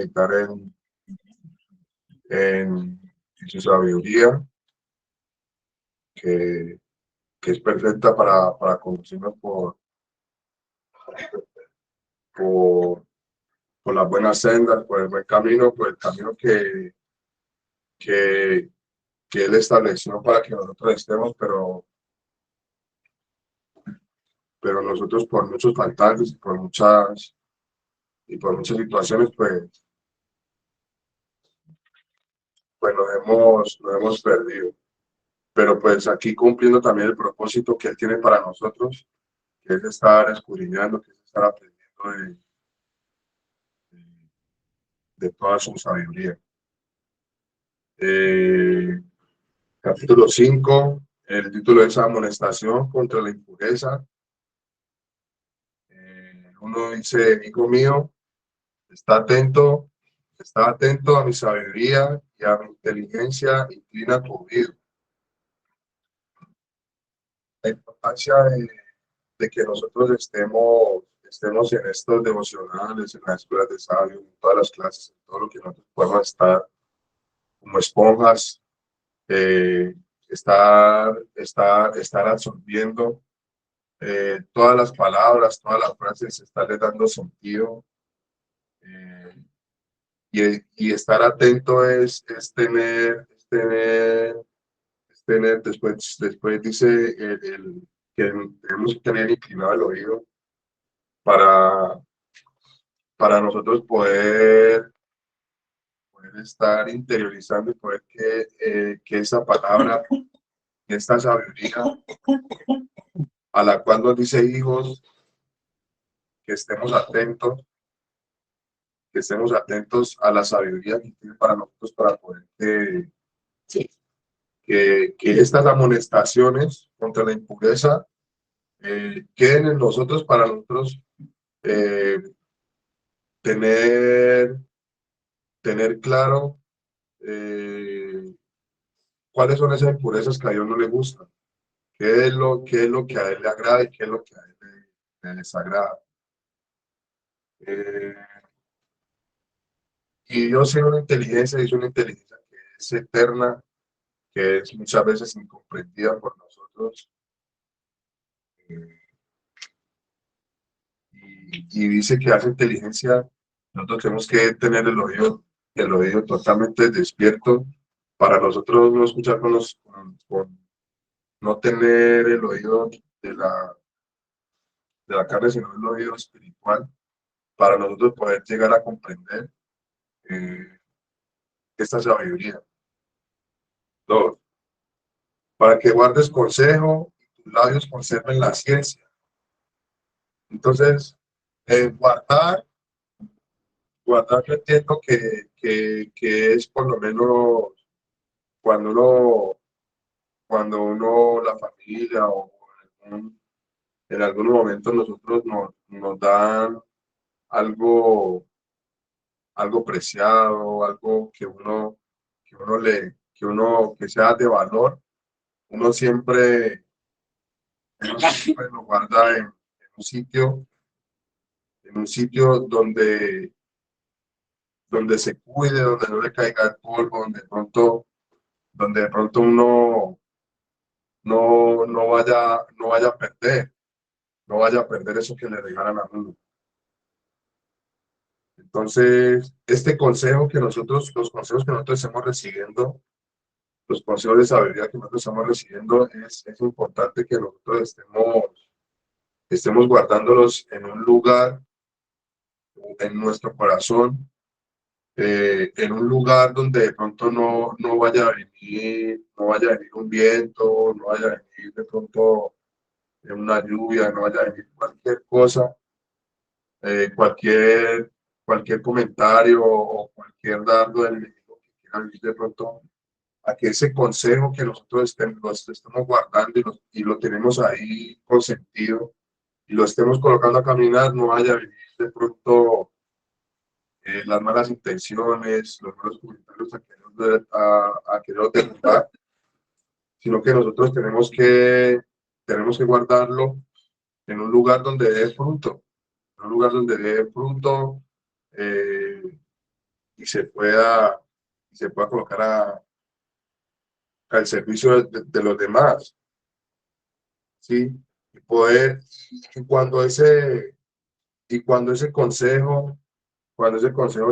meditar en su sabiduría, que es perfecta para conducirnos por, por las buenas sendas, por el buen camino, por el camino que, que Él estableció para que nosotros estemos, pero nosotros por muchos faltantes y por muchas situaciones, pues nos hemos perdido. Pero pues aquí cumpliendo también el propósito que Él tiene para nosotros, que es estar escudriñando, que es estar aprendiendo de toda su sabiduría. Capítulo 5, el título es Amonestación contra la impureza. Uno dice, hijo mío, está atento a mi sabiduría y a mi inteligencia, inclina tu oído. La importancia de que nosotros estemos en estos devocionales, en las escuelas de sabios, en todas las clases, en todo lo que nosotros podemos estar como esponjas, estar absorbiendo todas las palabras, todas las frases, estarle dando sentido. Y estar atento es tener, después dice que tenemos que tener inclinado el oído para nosotros poder estar interiorizando y poder que esa palabra, esta sabiduría a la cual nos dice hijos, que estemos atentos a la sabiduría que tiene para nosotros para poder que estas amonestaciones contra la impureza queden en nosotros para nosotros eh, tener claro cuáles son esas impurezas que a Dios no le gustan, qué es lo que a Él le agrada y qué es lo que a Él le desagrada. Y Dios es una inteligencia que es eterna, que es muchas veces incomprendida por nosotros. Y dice que hace inteligencia, nosotros tenemos que tener el oído totalmente despierto para nosotros no escuchar no tener el oído de la carne, sino el oído espiritual, para nosotros poder llegar a comprender eh, esta sabiduría. 2, para que guardes consejo y tus labios conserven la ciencia. Entonces, guardar, yo entiendo que es por lo menos cuando uno, la familia o en algunos momentos nosotros nos dan algo, algo preciado, algo que sea de valor, uno siempre lo guarda en un sitio donde se cuide, donde no le caiga el polvo, donde de pronto uno no vaya a perder, eso que le regalan a uno. Entonces, los consejos que nosotros estamos recibiendo, los consejos de sabiduría que nosotros estamos recibiendo, es importante que nosotros estemos guardándolos en un lugar, en nuestro corazón, en un lugar donde de pronto no vaya a venir un viento, no vaya a venir de pronto una lluvia, no vaya a venir cualquier cosa, cualquier comentario o cualquier dardo del enemigo que quiera venir de pronto a que ese consejo que nosotros estemos guardando y lo tenemos ahí consentido y lo estemos colocando a caminar, no vaya a venir de pronto las malas intenciones, los malos comentarios a querer derribar, sino que nosotros tenemos que guardarlo en un lugar donde dé fruto, eh, se pueda, colocar al servicio de los demás, ¿sí? Y poder, y cuando ese, y cuando ese consejo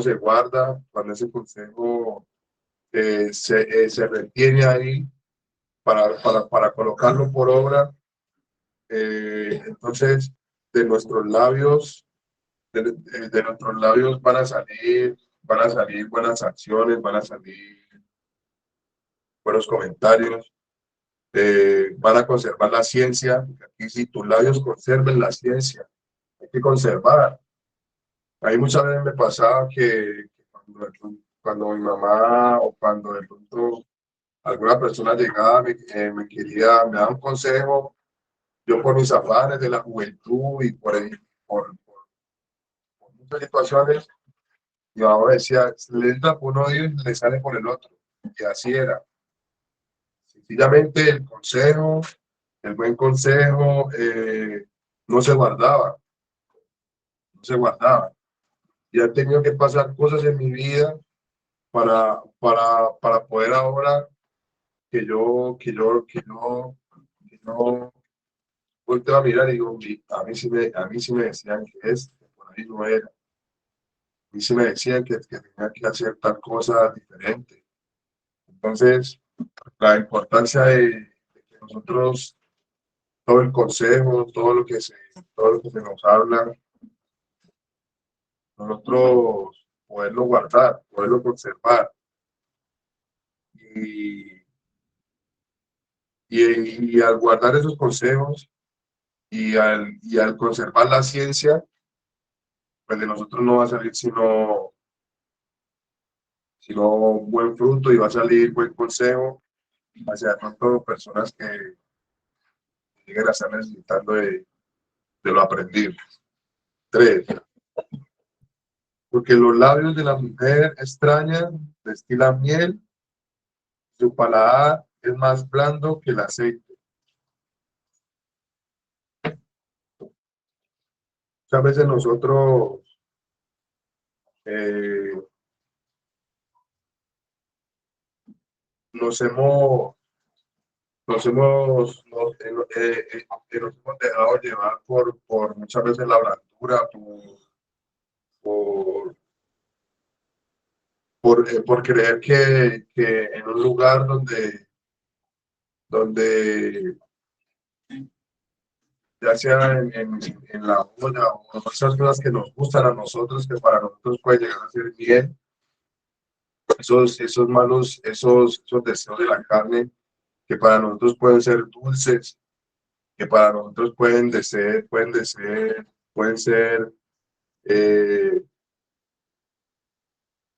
se guarda, cuando ese consejo se retiene ahí para colocarlo por obra, entonces de nuestros labios, de nuestros labios van a salir buenas acciones, van a salir buenos comentarios, van a conservar la ciencia. Aquí si tus labios conserven la ciencia, hay que conservar. A mí muchas veces me pasaba que cuando mi mamá o cuando de pronto alguna persona llegaba, me daba un consejo, yo por mis afanes de la juventud y por muchas situaciones, mi mamá decía, le entra por un oído y le sale por el otro. Y así era. Sencillamente el consejo, el buen consejo, no se guardaba, no se guardaba. Y han tenido que pasar cosas en mi vida para poder ahora que yo volteo a mirar y digo, a mí sí me decían que por ahí no era. A mí sí me decían que tenía que hacer tal cosa diferente. Entonces, la importancia de que nosotros, todo el consejo, todo lo que se nos habla, nosotros poderlo guardar, poderlo conservar. Y, y al guardar esos consejos y al conservar la ciencia, pues de nosotros no va a salir sino buen fruto y va a salir buen consejo hacia pronto personas que lleguen a estar necesitando de lo aprendido. 3. Porque los labios de la mujer extraña destilan miel, su paladar es más blando que el aceite. Muchas veces nosotros eh, nos hemos, nos hemos dejado llevar por muchas veces la blandura, por, por creer que en un lugar donde ya sea en la olla o esas cosas que nos gustan a nosotros, que para nosotros puede llegar a ser bien, esos malos, esos deseos de la carne, que para nosotros pueden ser dulces, que para nosotros pueden ser, eh,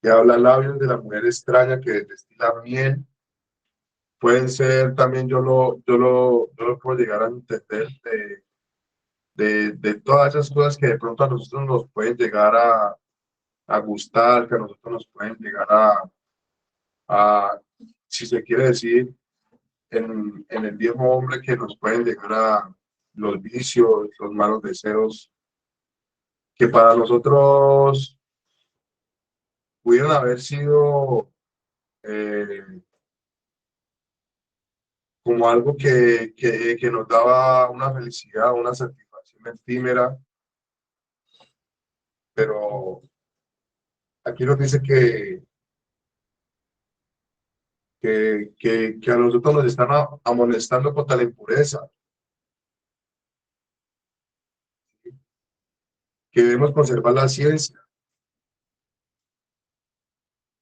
que habla labios de la mujer extraña que destila miel, pueden ser también, yo lo puedo llegar a entender de todas esas cosas que de pronto a nosotros nos pueden llegar a gustar, que a nosotros nos pueden llegar a si se quiere decir, en el viejo hombre que nos pueden llegar a los vicios, los malos deseos, que para nosotros pudieron haber sido eh, como algo que nos daba una felicidad, una satisfacción efímera, pero aquí nos dice que a nosotros nos están amonestando contra la impureza, que debemos conservar la ciencia,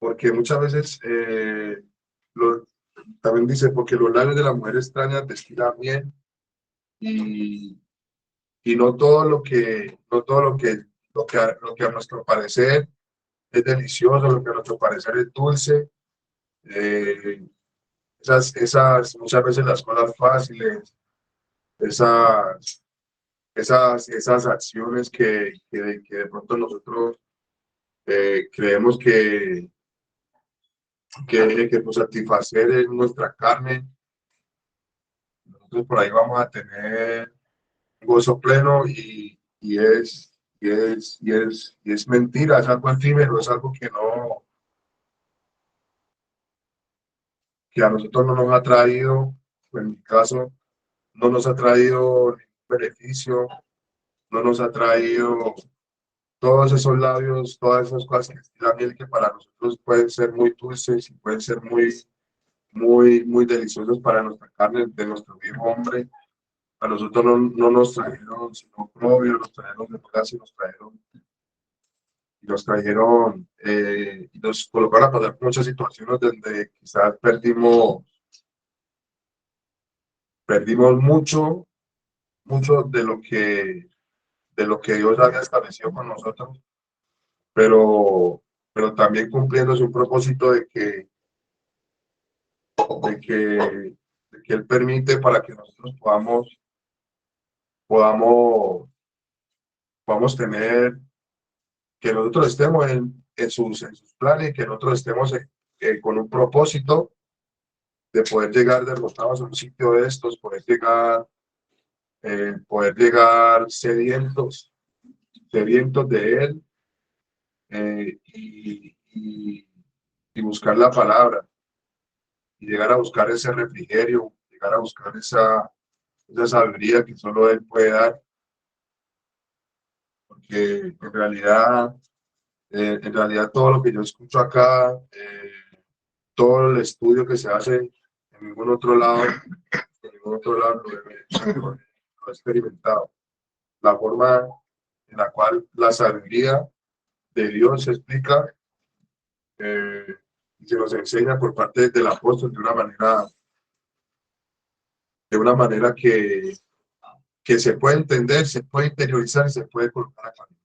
porque muchas veces también dice, porque los labios de la mujer extraña destilan bien y, y no todo lo que a nuestro parecer es delicioso, lo que a nuestro parecer es dulce, eh, muchas veces las cosas fáciles, esas, esas acciones que de pronto nosotros creemos que por satisfacer en nuestra carne, nosotros por ahí vamos a tener gozo pleno y es mentira, es algo efímero, es algo que no, que a nosotros no nos ha traído, en mi caso, no nos ha traído ningún beneficio, no nos ha traído todos esos labios, todas esas cosas que destilan miel que para nosotros pueden ser muy dulces y pueden ser muy deliciosos para nuestra carne, de nuestro viejo hombre. A nosotros no nos trajeron sino probios, nos trajeron democracia, y nos colocaron a pasar muchas situaciones donde quizás perdimos mucho de lo que Dios había establecido con nosotros, pero, pero también cumpliéndose un propósito de que, de que Él permite para que nosotros podamos, podamos tener, que nosotros estemos en sus planes, que nosotros estemos con un propósito de poder llegar derrotados a un sitio de estos, poder llegar sedientos de Él, y buscar la palabra, y llegar a buscar ese refrigerio, llegar a buscar esa sabiduría que solo Él puede dar, porque en realidad todo lo que yo escucho acá, todo el estudio que se hace en ningún otro lado lo he experimentado. La forma en la cual la sabiduría de Dios se explica, y se nos enseña por parte del apóstol de una manera que se puede entender, se puede interiorizar y se puede colocar a caminar.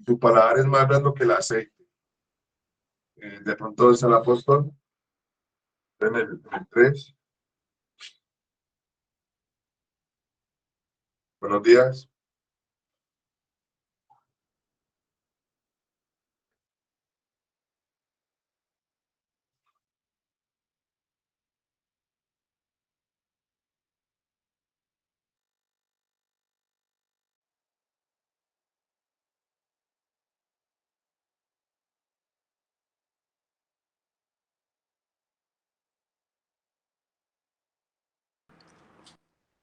Su palabra es más blando que el aceite. De pronto es el apóstol en el 3. Buenos días.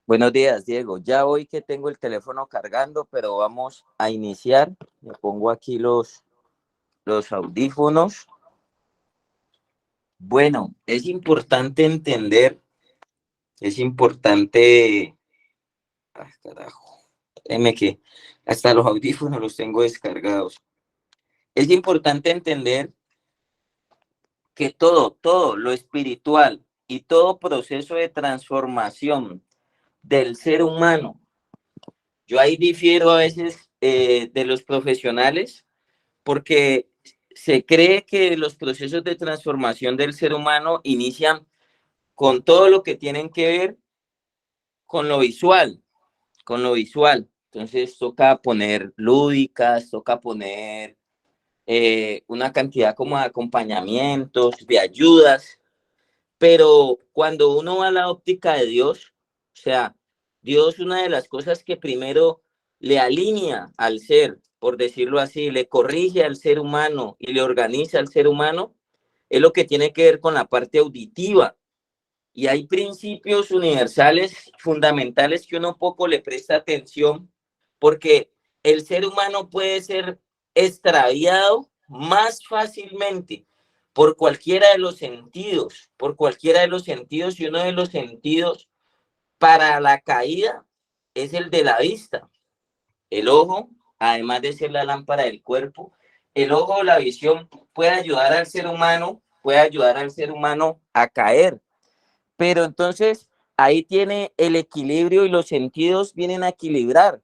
Buenos días, Diego. Ya hoy que tengo el teléfono cargando, pero vamos a iniciar. Me pongo aquí los audífonos. Bueno, es importante entender, es importante... Ah, carajo. Déjeme que hasta los audífonos los tengo descargados. Es importante entender que todo lo espiritual y todo proceso de transformación del ser humano, yo ahí difiero a veces de los profesionales, porque se cree que los procesos de transformación del ser humano inician con todo lo que tienen que ver con lo visual, con lo visual. Entonces toca poner lúdicas, toca poner una cantidad como de acompañamientos, de ayudas, pero cuando uno va a la óptica de Dios, o sea, Dios, una de las cosas que primero le alinea al ser, por decirlo así, le corrige al ser humano y le organiza al ser humano, es lo que tiene que ver con la parte auditiva. Y hay principios universales fundamentales que uno poco le presta atención, porque el ser humano puede ser extraviado más fácilmente por cualquiera de los sentidos, y uno de los sentidos para la caída es el de la vista. El ojo, además de ser la lámpara del cuerpo, el ojo o la visión puede ayudar al ser humano a caer. Pero entonces ahí tiene el equilibrio, y los sentidos vienen a equilibrar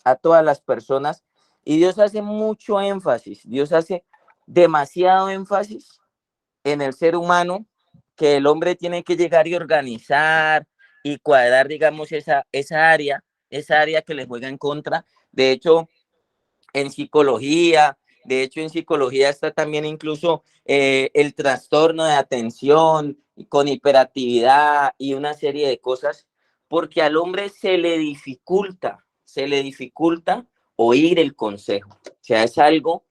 a todas las personas. Y Dios hace mucho énfasis, Dios hace demasiado énfasis en el ser humano, que el hombre tiene que llegar y organizar y cuadrar, digamos, esa área que le juega en contra. De hecho, en psicología. De hecho, en psicología está también incluso el trastorno de atención con hiperactividad y una serie de cosas, porque al hombre se le dificulta oír el consejo. O sea, es algo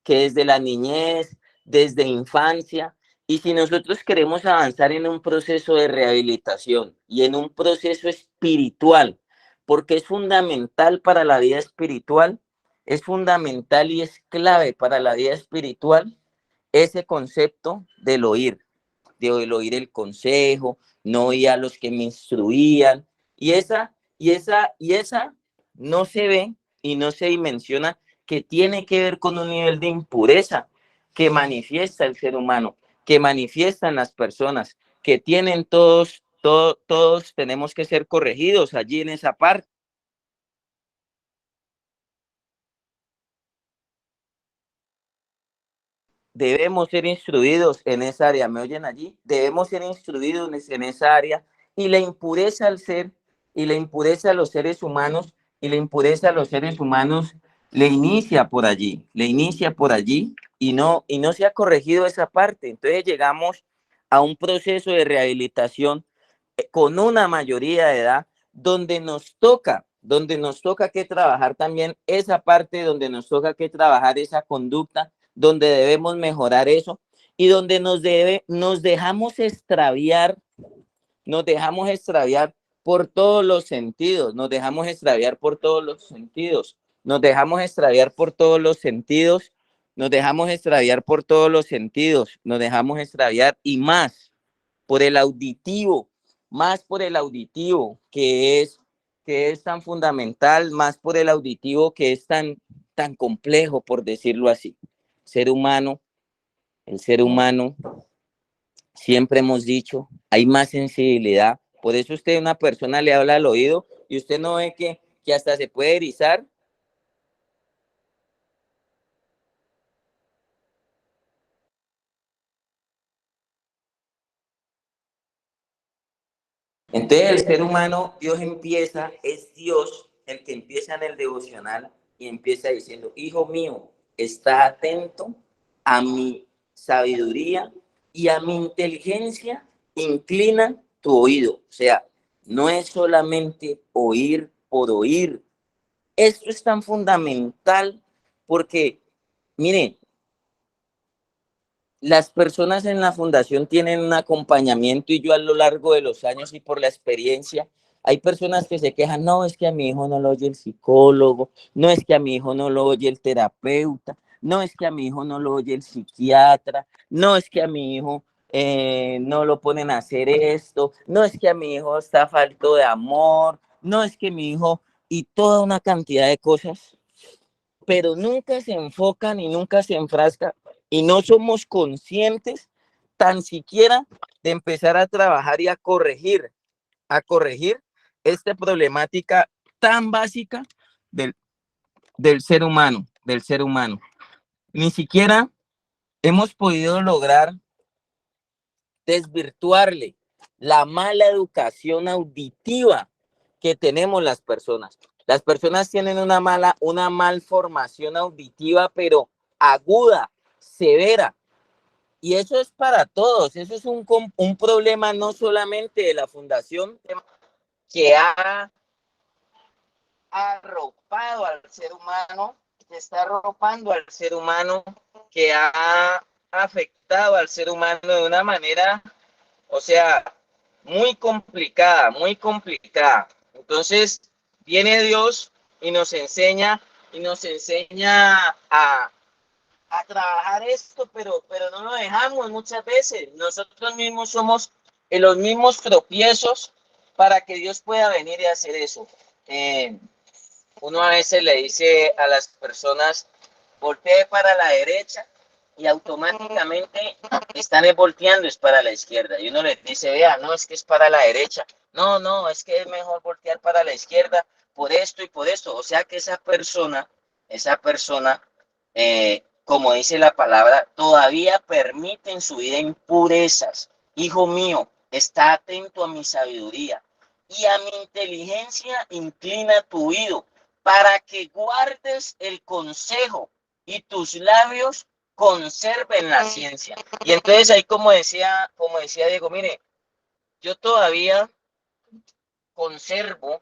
que desde la niñez, desde infancia. Y si nosotros queremos avanzar en un proceso de rehabilitación y en un proceso espiritual, porque es fundamental para la vida espiritual, es fundamental y es clave para la vida espiritual ese concepto del oír, de oír el consejo, no oía a los que me instruían, y esa no se ve y no se dimensiona, que tiene que ver con un nivel de impureza que manifiesta el ser humano, que manifiestan las personas, que tienen todos tenemos que ser corregidos allí en esa parte. Debemos ser instruidos en esa área, ¿me oyen allí? Debemos ser instruidos en esa área, y la impureza al ser, y la impureza a los seres humanos, y la impureza a los seres humanos le inicia por allí, y no se ha corregido esa parte. Entonces llegamos a un proceso de rehabilitación con una mayoría de edad, donde nos toca que trabajar también esa parte, donde nos toca que trabajar esa conducta, donde debemos mejorar eso, y donde nos dejamos extraviar por todos los sentidos, nos dejamos extraviar por todos los sentidos, nos dejamos extraviar por todos los sentidos, nos dejamos extraviar por todos los sentidos, nos dejamos extraviar, y por el auditivo, más por el auditivo que es tan fundamental, más por el auditivo que es tan complejo, por decirlo así. Ser humano, el ser humano, siempre hemos dicho, hay más sensibilidad. Por eso usted a una persona le habla al oído y usted no ve que hasta se puede erizar. Entonces el ser humano, es Dios el que empieza en el devocional y empieza diciendo: hijo mío, está atento a mi sabiduría y a mi inteligencia, inclina tu oído. O sea, no es solamente oír por oír. Esto es tan fundamental porque, mire, las personas en la fundación tienen un acompañamiento, y yo a lo largo de los años y por la experiencia, hay personas que se quejan: no, es que a mi hijo no lo oye el psicólogo, no es que a mi hijo no lo oye el terapeuta, no es que a mi hijo no lo oye el psiquiatra, no es que a mi hijo no lo ponen a hacer esto, no es que a mi hijo está falto de amor, no es que mi hijo, y toda una cantidad de cosas, pero nunca se enfocan y nunca se enfrascan, y no somos conscientes tan siquiera de empezar a trabajar y a corregir esta problemática tan básica del, del ser humano. Ni siquiera hemos podido lograr desvirtuarle la mala educación auditiva que tenemos las personas. Las personas tienen una malformación auditiva, pero aguda, severa. Y eso es para todos. Eso es un problema no solamente de la fundación, que ha arropado al ser humano, que está arropando al ser humano, que ha afectado al ser humano de una manera, o sea, muy complicada, muy complicada. Entonces, viene Dios y nos enseña a trabajar esto, pero no lo dejamos muchas veces. Nosotros mismos somos los mismos tropiezos para que Dios pueda venir y hacer eso. Uno a veces le dice a las personas: voltee para la derecha, y automáticamente están volteando es para la izquierda, y uno les dice: vea, no, es que es para la derecha, no, no, es que es mejor voltear para la izquierda por esto y por esto. O sea que esa persona, como dice la palabra, todavía permite en su vida impurezas. Hijo mío, está atento a mi sabiduría y a mi inteligencia, inclina tu oído para que guardes el consejo y tus labios conserven la ciencia. Y entonces ahí, como decía Diego, mire, yo todavía conservo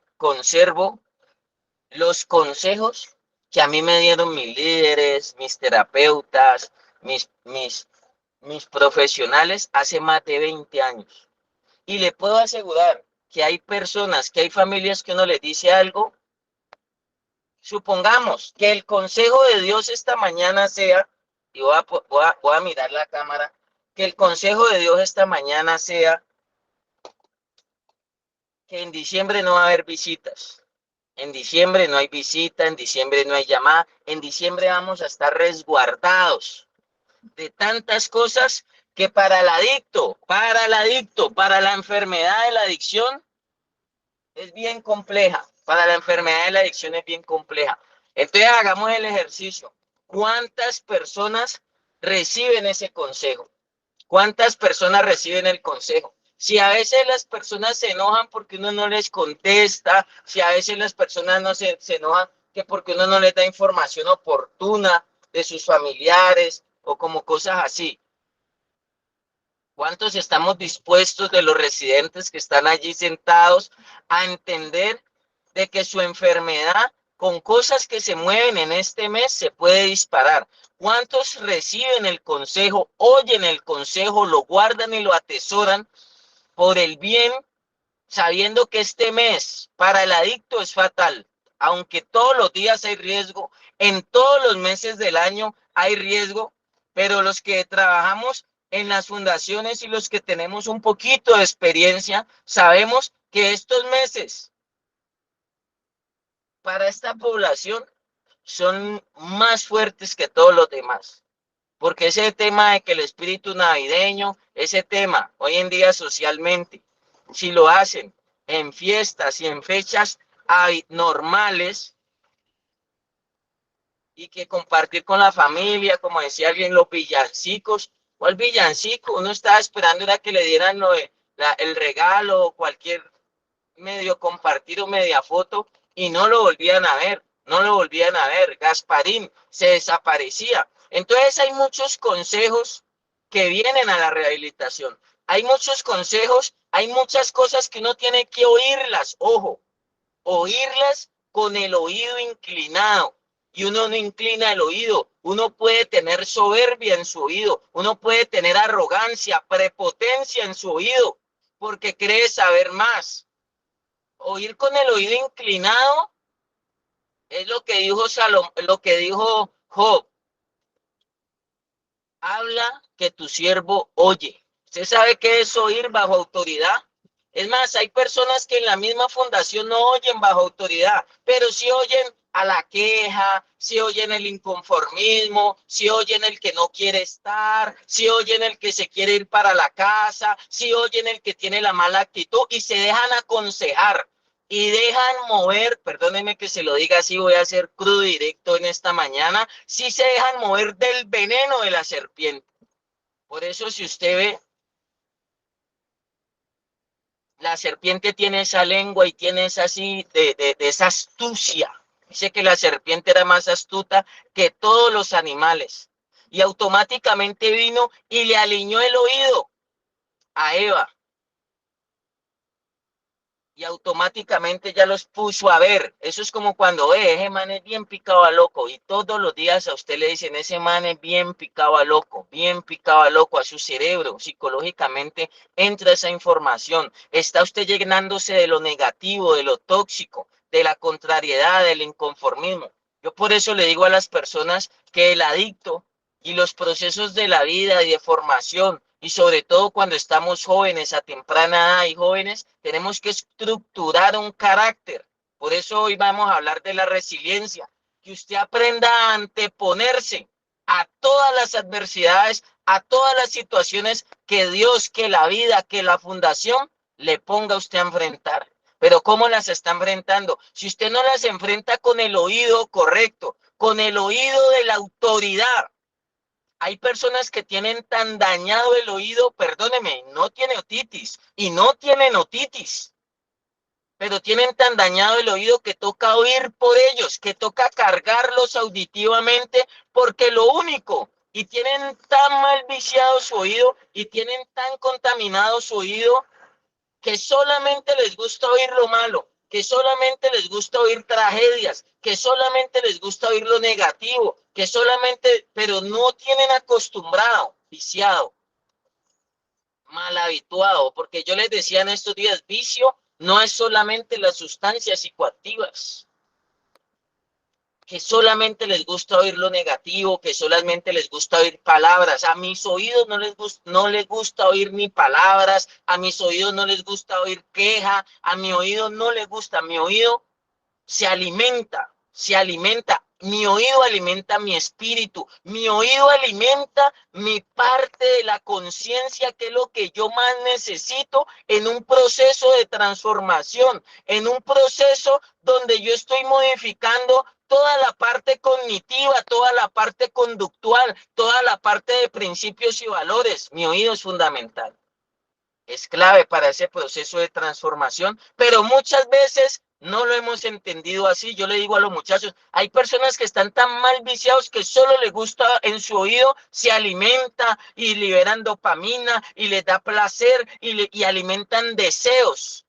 los consejos que a mí me dieron mis líderes, mis terapeutas, mis mis profesionales hace más de 20 años. Y le puedo asegurar que hay personas, que hay familias que uno les dice algo. Supongamos que el consejo de Dios esta mañana sea, y voy a mirar la cámara, que el consejo de Dios esta mañana sea que en diciembre no va a haber visitas. En diciembre no hay visita, en diciembre no hay llamada, en diciembre vamos a estar resguardados de tantas cosas que para la enfermedad de la adicción es bien compleja. Para la enfermedad de la adicción es bien compleja. Entonces hagamos el ejercicio. ¿Cuántas personas reciben ese consejo? ¿Cuántas personas reciben el consejo? Si a veces las personas se enojan porque uno no les contesta, si a veces las personas no se enojan que porque uno no les da información oportuna de sus familiares o como cosas así. ¿Cuántos estamos dispuestos de los residentes que están allí sentados a entender de que su enfermedad con cosas que se mueven en este mes se puede disparar? ¿Cuántos reciben el consejo, oyen el consejo, lo guardan y lo atesoran por el bien, sabiendo que este mes para el adicto es fatal? Aunque todos los días hay riesgo, en todos los meses del año hay riesgo, pero los que trabajamos en las fundaciones y los que tenemos un poquito de experiencia, sabemos que estos meses para esta población son más fuertes que todos los demás. Porque ese tema de que el espíritu navideño, ese tema hoy en día socialmente, si lo hacen en fiestas y en fechas normales, y que compartir con la familia, como decía alguien, los villancicos, o el villancico, uno estaba esperando era que le dieran el regalo o cualquier medio compartir o media foto y no lo volvían a ver, no lo volvían a ver. Gasparín se desaparecía. Entonces hay muchos consejos que vienen a la rehabilitación. Hay muchos consejos, hay muchas cosas que uno tiene que oírlas, ojo, oírlas con el oído inclinado. Y uno no inclina el oído, uno puede tener soberbia en su oído, uno puede tener arrogancia, prepotencia en su oído, porque cree saber más. Oír con el oído inclinado es lo que dijo lo que dijo Job. Habla que tu siervo oye. ¿Usted sabe qué es oír bajo autoridad? Es más, hay personas que en la misma fundación no oyen bajo autoridad, pero sí oyen a la queja, sí oyen el inconformismo, sí oyen el que no quiere estar, sí oyen el que se quiere ir para la casa, sí oyen el que tiene la mala actitud y se dejan aconsejar y dejan mover, perdónenme que se lo diga así, voy a ser crudo y directo en esta mañana, sí se dejan mover del veneno de la serpiente. Por eso si usted ve, la serpiente tiene esa lengua y tiene esa así de esa astucia. Dice que la serpiente era más astuta que todos los animales. Y automáticamente vino y le alineó el oído a Eva. Y automáticamente ya los puso a ver. Eso es como cuando ese man es bien picado a loco y todos los días a usted le dicen ese man es bien picado a loco, bien picado a loco, a su cerebro, psicológicamente entra esa información. Está usted llenándose de lo negativo, de lo tóxico, de la contrariedad, del inconformismo. Yo por eso le digo a las personas que el adicto y los procesos de la vida y de formación, y sobre todo cuando estamos jóvenes, a temprana edad y jóvenes, tenemos que estructurar un carácter. Por eso hoy vamos a hablar de la resiliencia, que usted aprenda a anteponerse a todas las adversidades, a todas las situaciones que Dios, que la vida, que la fundación le ponga a usted a enfrentar. Pero ¿cómo las está enfrentando? Si usted no las enfrenta con el oído correcto, con el oído de la autoridad. Hay personas que tienen tan dañado el oído, perdóneme, no tiene otitis y no tienen otitis, pero tienen tan dañado el oído que toca oír por ellos, que toca cargarlos auditivamente, porque lo único, y tienen tan mal viciado su oído y tienen tan contaminado su oído que solamente les gusta oír lo malo, que solamente les gusta oír tragedias, que solamente les gusta oír lo negativo, que solamente, pero no tienen acostumbrado viciado, mal habituado, porque yo les decía en estos días, vicio no es solamente las sustancias psicoactivas, que solamente les gusta oír lo negativo, que solamente les gusta oír palabras. A mis oídos no les gusta oír ni palabras, a mis oídos no les gusta oír queja, a mi oído no les gusta, mi oído se alimenta. Mi oído alimenta mi espíritu, mi oído alimenta mi parte de la conciencia, que es lo que yo más necesito en un proceso de transformación, en un proceso donde yo estoy modificando toda la parte cognitiva, toda la parte conductual, toda la parte de principios y valores. Mi oído es fundamental. Es clave para ese proceso de transformación, pero muchas veces no lo hemos entendido así. Yo le digo a los muchachos, hay personas que están tan mal viciados que solo les gusta en su oído, se alimenta y liberan dopamina y les da placer y alimentan deseos,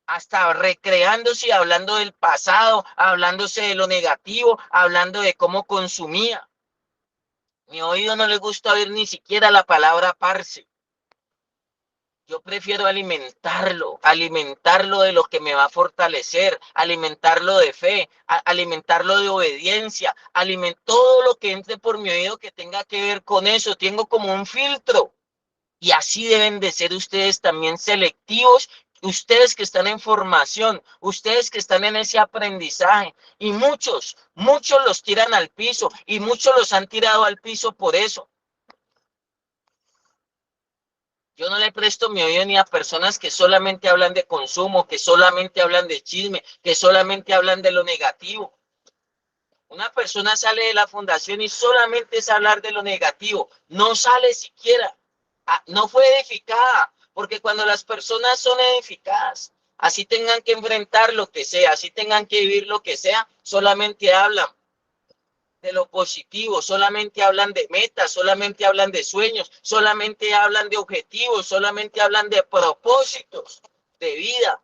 hasta recreándose y hablando del pasado, hablándose de lo negativo, hablando de cómo consumía. Mi oído no le gusta oír ni siquiera la palabra parce. Yo prefiero alimentarlo de lo que me va a fortalecer, alimentarlo de fe, alimentarlo de obediencia, todo lo que entre por mi oído que tenga que ver con eso. Tengo como un filtro. Y así deben de ser ustedes también selectivos, ustedes que están en formación, ustedes que están en ese aprendizaje. Y muchos los tiran al piso y muchos los han tirado al piso por eso. Yo no le presto mi oído ni a personas que solamente hablan de consumo, que solamente hablan de chisme, que solamente hablan de lo negativo. Una persona sale de la fundación y solamente es hablar de lo negativo. No sale siquiera. No fue edificada. Porque cuando las personas son edificadas, así tengan que enfrentar lo que sea, así tengan que vivir lo que sea, solamente hablan de lo positivo, solamente hablan de metas, solamente hablan de sueños, solamente hablan de objetivos, solamente hablan de propósitos de vida.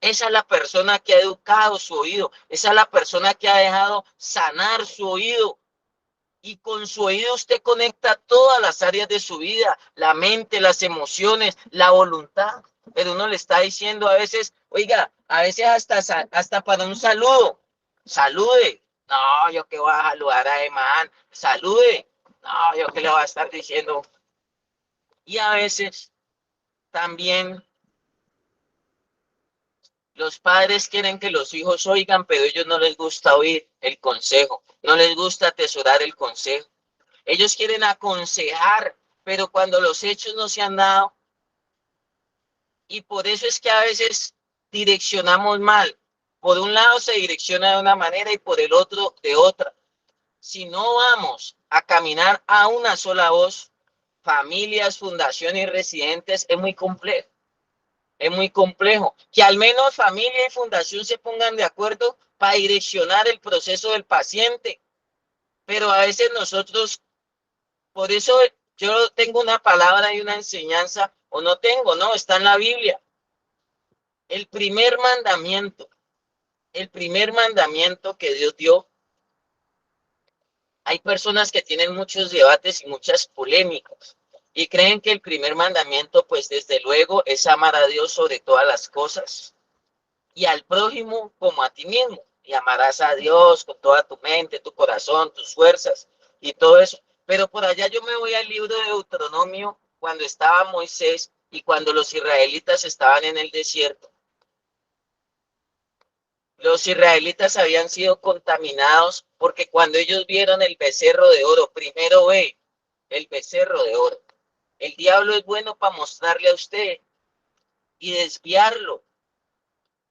Esa es la persona que ha educado su oído, esa es la persona que ha dejado sanar su oído. Y con su oído usted conecta todas las áreas de su vida, la mente, las emociones, la voluntad. Pero uno le está diciendo a veces, oiga, a veces hasta para un saludo, salude. No, yo que voy a saludar a Emán, salude. No, yo que le voy a estar diciendo. Y a veces también los padres quieren que los hijos oigan, pero a ellos no les gusta oír el consejo, no les gusta atesorar el consejo. Ellos quieren aconsejar, pero cuando los hechos no se han dado, y por eso es que a veces direccionamos mal. Por un lado se direcciona de una manera y por el otro de otra. Si no vamos a caminar a una sola voz, familias, fundaciones y residentes, es muy complejo. Es muy complejo. Que al menos familia y fundación se pongan de acuerdo para direccionar el proceso del paciente. Pero a veces nosotros, por eso yo tengo una palabra y una enseñanza, o no tengo, no, está en la Biblia. El primer mandamiento que Dios dio. Hay personas que tienen muchos debates y muchas polémicas y creen que el primer mandamiento, pues desde luego, es amar a Dios sobre todas las cosas y al prójimo como a ti mismo. Y amarás a Dios con toda tu mente, tu corazón, tus fuerzas y todo eso. Pero por allá yo me voy al libro de Deuteronomio cuando estaba Moisés y cuando los israelitas estaban en el desierto. Los israelitas habían sido contaminados porque cuando ellos vieron el becerro de oro, primero ve el becerro de oro. El diablo es bueno para mostrarle a usted y desviarlo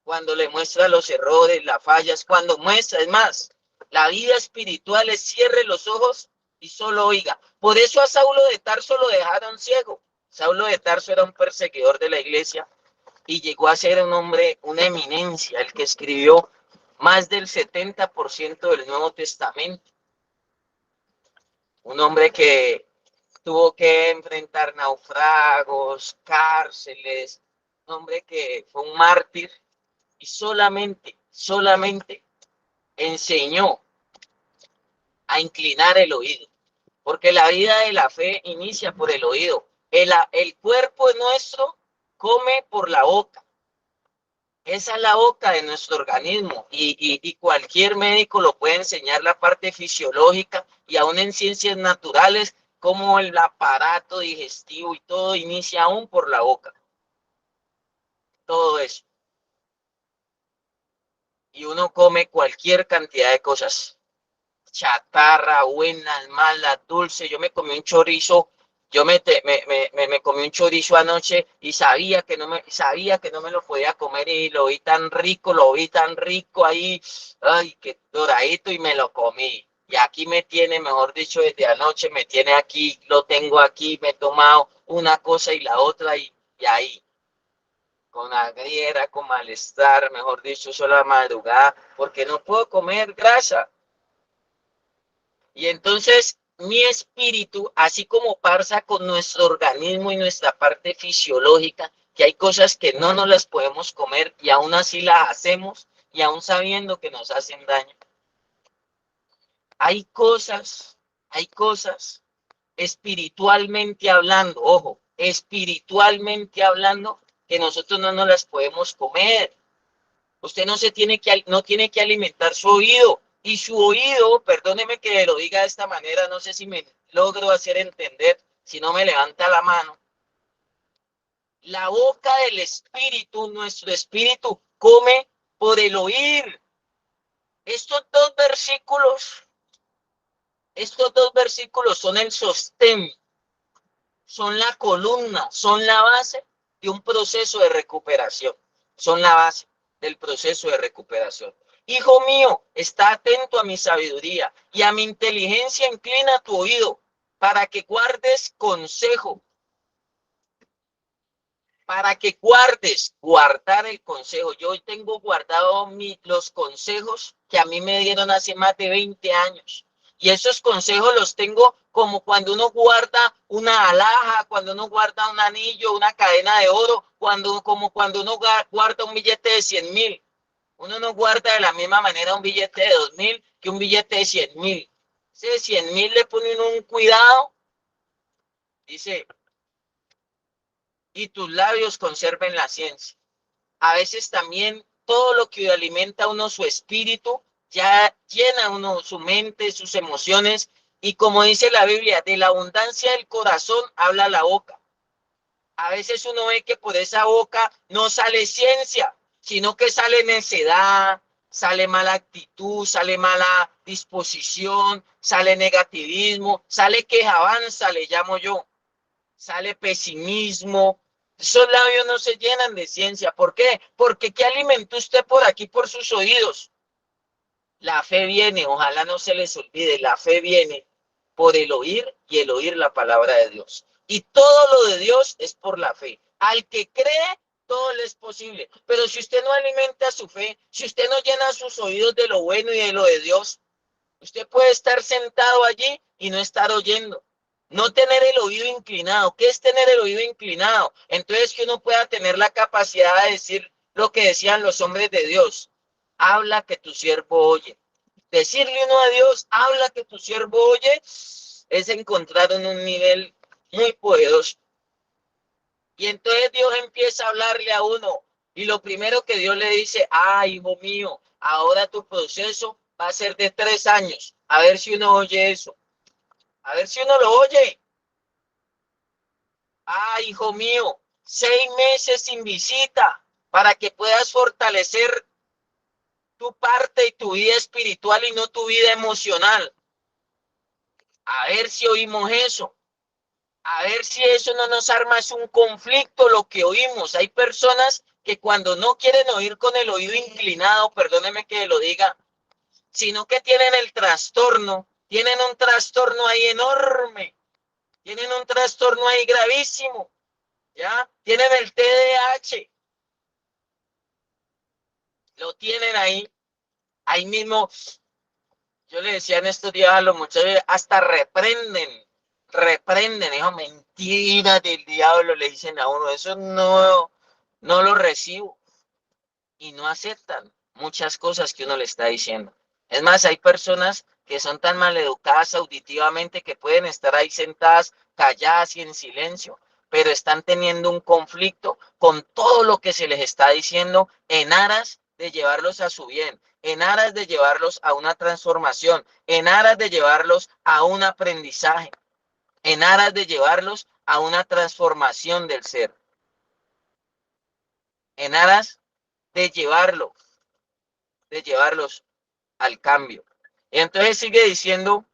cuando le muestra los errores, las fallas, cuando muestra, es más, la vida espiritual es cierre los ojos y solo oiga. Por eso a Saulo de Tarso lo dejaron ciego. Saulo de Tarso era un perseguidor de la iglesia y llegó a ser un hombre, una eminencia, el que escribió más del 70% del Nuevo Testamento. Un hombre que tuvo que enfrentar naufragos, cárceles, un hombre que fue un mártir y solamente enseñó a inclinar el oído, porque la vida de la fe inicia por el oído. El cuerpo nuestro come por la boca. Esa es la boca de nuestro organismo y cualquier médico lo puede enseñar la parte fisiológica y aún en ciencias naturales como el aparato digestivo y todo inicia aún por la boca. Todo eso. Y uno come cualquier cantidad de cosas. Chatarra, buenas, malas, dulces. Yo me comí un chorizo. Me comí un chorizo anoche y sabía que no me lo podía comer y lo vi tan rico ahí, ay, qué doradito y me lo comí. Y aquí me tiene, mejor dicho, desde anoche me tiene aquí, lo tengo aquí, me he tomado una cosa y la otra y ahí, con agriera, con malestar, mejor dicho, solo a madrugada, porque no puedo comer grasa. Y entonces mi espíritu, así como pasa con nuestro organismo y nuestra parte fisiológica, que hay cosas que no nos las podemos comer y aún así las hacemos y aún sabiendo que nos hacen daño. Hay cosas espiritualmente hablando, ojo, espiritualmente hablando, que nosotros no nos las podemos comer. Usted no tiene que alimentar su oído. Y su oído, perdóneme que lo diga de esta manera, no sé si me logro hacer entender, si no me levanta la mano. La boca del espíritu, nuestro espíritu, come por el oír. Estos dos versículos, estos dos versículos son el sostén, son la columna, son la base de un proceso de recuperación. Son la base del proceso de recuperación. Hijo mío, está atento a mi sabiduría y a mi inteligencia inclina tu oído para que guardes consejo, para que guardar el consejo. Yo hoy tengo guardado los consejos que a mí me dieron hace más de 20 años. Y esos consejos los tengo como cuando uno guarda una alhaja, cuando uno guarda un anillo, una cadena de oro, como cuando uno guarda un billete de 100.000. Uno no guarda de la misma manera un billete de 2.000 que un billete de 100.000. Ese de 100.000 le ponen un cuidado, dice, y tus labios conserven la ciencia. A veces también todo lo que alimenta a uno su espíritu, ya llena uno su mente, sus emociones, y como dice la Biblia, de la abundancia del corazón habla la boca. A veces uno ve que por esa boca no sale ciencia, sino que sale necedad, sale mala actitud, sale mala disposición, sale negativismo, sale quejabanza, le llamo yo, sale pesimismo. Esos labios no se llenan de ciencia. ¿Por qué? Porque ¿qué alimentó usted por aquí, por sus oídos? La fe viene, ojalá no se les olvide, la fe viene por el oír y el oír la palabra de Dios. Y todo lo de Dios es por la fe. Al que cree, todo le es posible. Pero si usted no alimenta su fe, si usted no llena sus oídos de lo bueno y de lo de Dios, usted puede estar sentado allí y no estar oyendo. No tener el oído inclinado. ¿Qué es tener el oído inclinado? Entonces que uno pueda tener la capacidad de decir lo que decían los hombres de Dios. Habla que tu siervo oye. Decirle uno a Dios, habla que tu siervo oye, es encontrar en un nivel muy poderoso. Y entonces Dios empieza a hablarle a uno. Y lo primero que Dios le dice, hijo mío, ahora tu proceso va a ser de 3 años. A ver si uno oye eso. A ver si uno lo oye. Hijo mío, 6 meses sin visita para que puedas fortalecer tu parte y tu vida espiritual y no tu vida emocional. A ver si oímos eso. A ver si eso no nos arma es un conflicto lo que oímos. Hay personas que cuando no quieren oír con el oído inclinado, perdóneme que lo diga, sino que tienen el trastorno, tienen un trastorno ahí enorme, tienen un trastorno ahí gravísimo, ¿ya? Tienen el TDAH, lo tienen ahí mismo. Yo le decía en estos días a los muchachos, hasta reprenden, hijo, mentiras del diablo, le dicen a uno, eso no lo recibo. Y no aceptan muchas cosas que uno le está diciendo. Es más, hay personas que son tan maleducadas auditivamente que pueden estar ahí sentadas, calladas y en silencio, pero están teniendo un conflicto con todo lo que se les está diciendo en aras de llevarlos a su bien, en aras de llevarlos a una transformación, en aras de llevarlos a un aprendizaje, en aras de llevarlos a una transformación del ser, en aras de llevarlos al cambio. Y entonces sigue diciendo,